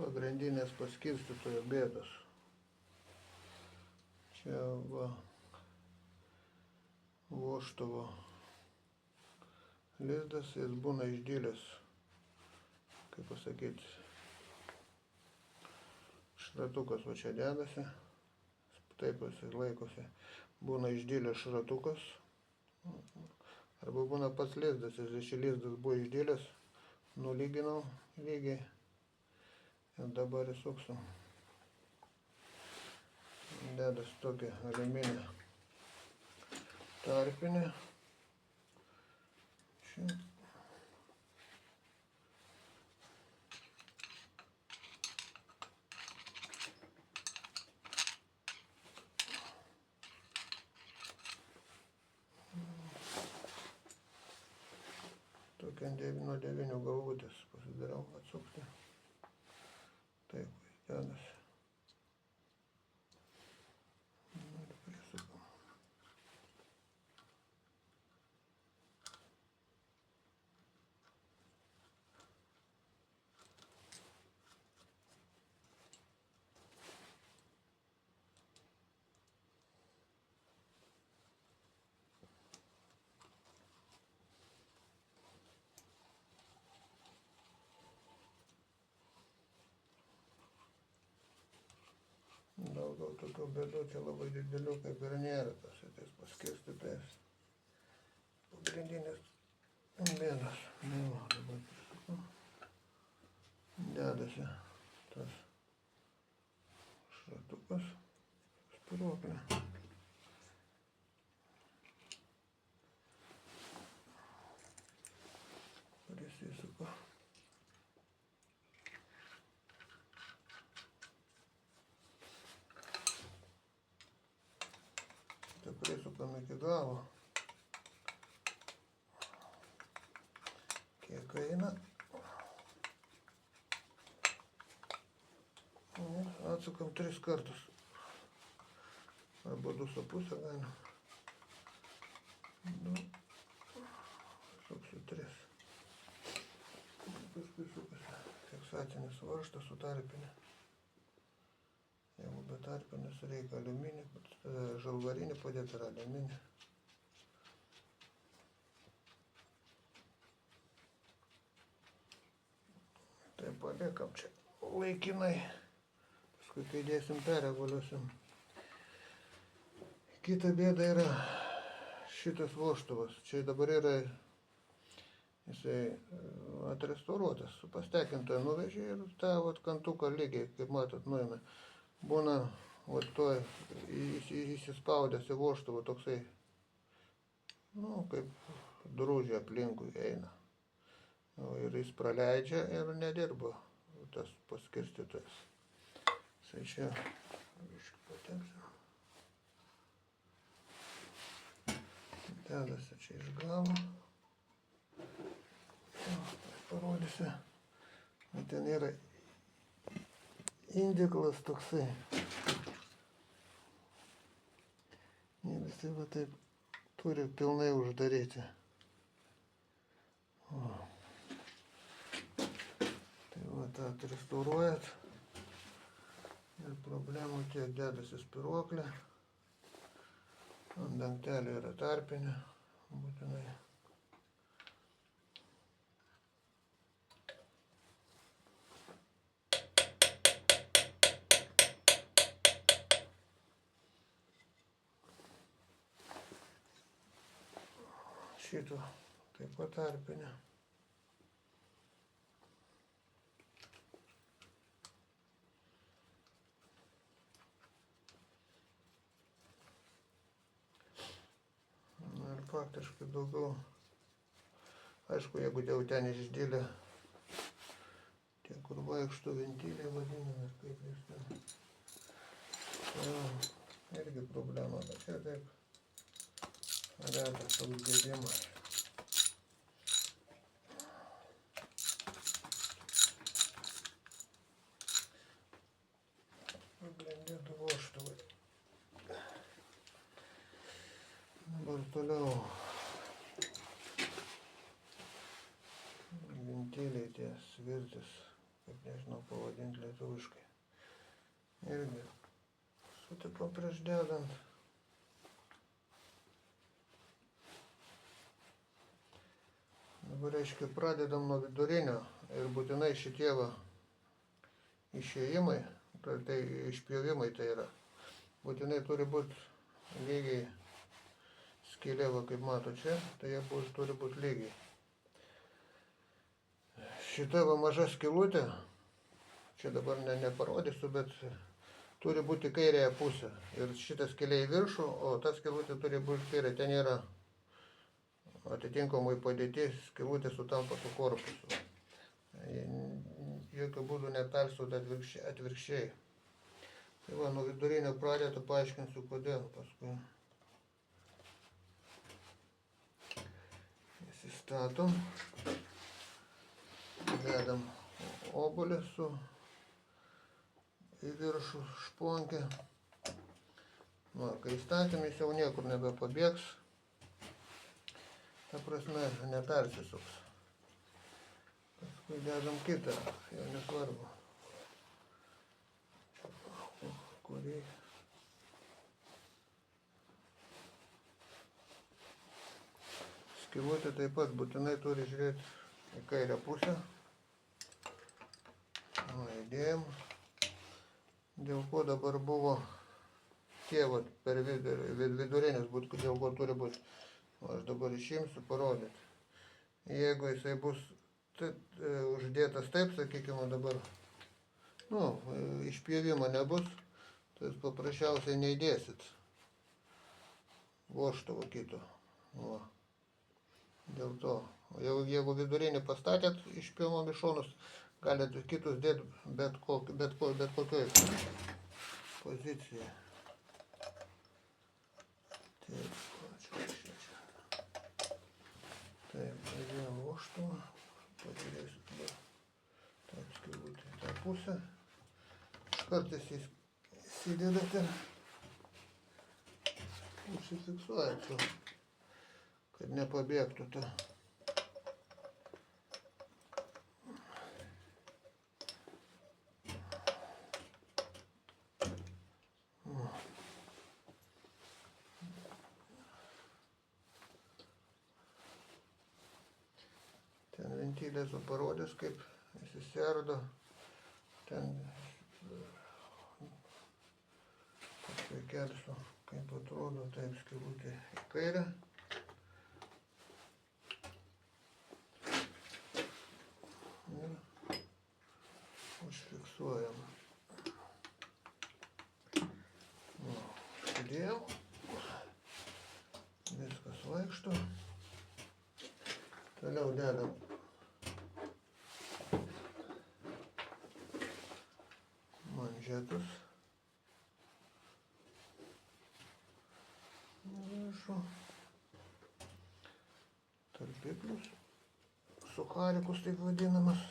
Pagrindinės paskirstytojo bėdos. Čia va vožtuvo lizdas, jis būna išdėlęs, kaip pasakyti, šratukas va čia dedasi, taip jis laikosi, būna išdėlęs šratukas, arba būna pats lizdas, jis šį lizdas buvo išdėlęs, nulyginau lygiai ir dabar įsuksiu. Dedas tokią aliuminę tarpinę. Čia. Tokia nuo 9 galvutės pasidariau atsukti. Taip, dedasi. Daugiau tokių bėdų čia labai didelių kaip ir nėra, tas paskirstytojas. Pagrindinės bėdos. Dabar prisuku. Dedasi tas šratukas, spiruoklė. Prisisuku. Prisukam iki galo, kiek eina, atsukam 3 kartus, arba 2,5 galim, suksiu 3, paskui sukasi fiksacinis varžtas su tarpinė. Jeigu be tarpinės reikia aliuminį, žalvarinį padėti ir aliuminį. Tai paliekam čia laikinai, paskui kai dėsim perreguliuosim. Kita bėda yra šitas vožtuvas. Čia dabar yra jisai atrestauruotas, su pastekintoje nuvežė ir tą kantuką lygiai, kaip matot, nuėmė. Būna toj įsispaudęs į vožtuvą toksai, kaip družė aplinkui eina. Ir jis praleidžia ir nedirba tas paskirstytojas. Jisai čia, biškį patempsiu. Dedasi čia iš galo. Parodysiu. Ten yra indiklas toksai. Ir jisai va taip turi pilnai uždaryti. Tai va tą atrestauruojat. Ir problemų tiek dedasi spiruoklė. Ant dangtelio yra tarpinė. Būtinai. Šito taip pat tarpinė. Ir faktiškai daugiau, aišku, jeigu jau ten išdėlė, tie kur vaikšto ventiliai vadinami, kaip jis ten, irgi problema, bet čia taip. Retas toks gedimas. Pablendėtų vožtuvai. Dabar toliau. Ventiliai tie svirtis, kaip nežinau pavadinti lietuviškai. Irgi sutiko prieš dedant. Dabar, reiškia, pradedam nuo vidurinio ir būtinai šitie va išėjimai, tai išpjovimai tai yra. Būtinai turi būti lygiai skylė, va, kaip mato čia, tai jie turi būti lygiai. Šita va maža skylutė, čia dabar neparodysiu, bet turi būti kairėje pusė. Ir šita skylė į viršų, o ta skylutė turi būti kairė. Ten yra atitinkamai padėti skylutė sutampa su korpusu. Jokių būdų nepersūda atvirkščiai. Tai va, nuo vidurinio pradėtų paaiškinsiu kodėl paskui. Įsistatom. Dedam obuolį su į viršų šponkę. Va, kai statėm, jis jau niekur nebepabėgs. Ta prasme, nepersisuks. Paskui dedam kitą, jau nesvarbu. Kurį. Skylutė taip pat būtinai turi žiūrėti į kairę pusę. Įdėjom. Dėl ko dabar buvo tie vat, per vidurinis, dėl ko turi būti. Aš dabar išimsiu parodyti. Jeigu jisai bus uždėtas taip, sakykime, dabar išpjovimo nebus, tai jūs paprasčiausiai neįdėsit vožtuvo kito. Va. Dėl to. Jeigu vidurinį pastatėt išpjovom į šonus, galite kitus dėti bet kokioj pozicijoje. Taip, pradėjom vožtuvą. Pažiūrėsiu tada tą skylutę į tą pusę. Kartais įsidedate, užsifiksuojate, kad nepabėgtų ta. Ten ventilės parodys, kaip įsiserdo. Ten paskui kelsiu, kaip atrodo, taip skylutė į kairę. Ir užfiksuojam. Užsidėjau. Viskas vaikšto. Toliau dedam manžetus. Tarpiklius. Sucharikus taip vadinamas.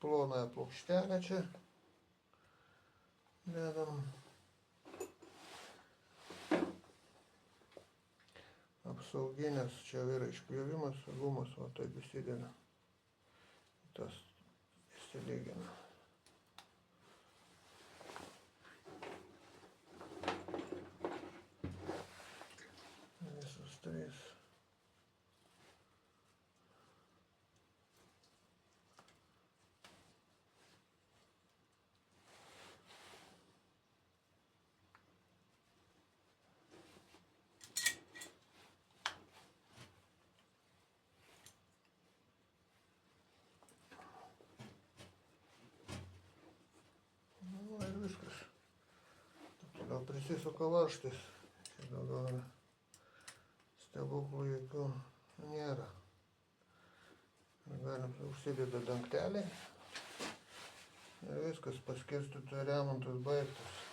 Plonąją plokštelę čia dedam. Apsauginės čia yra išpjovimas, gumas, o taip įsideda. Tas įsilygina. Visus trys. Viskas. Toliau prisisuka varžtais. Čia daugiau stebuklų jokių nėra. Galim užsidėti dangtelį. Ir viskas, paskirstytų remontas baigtas.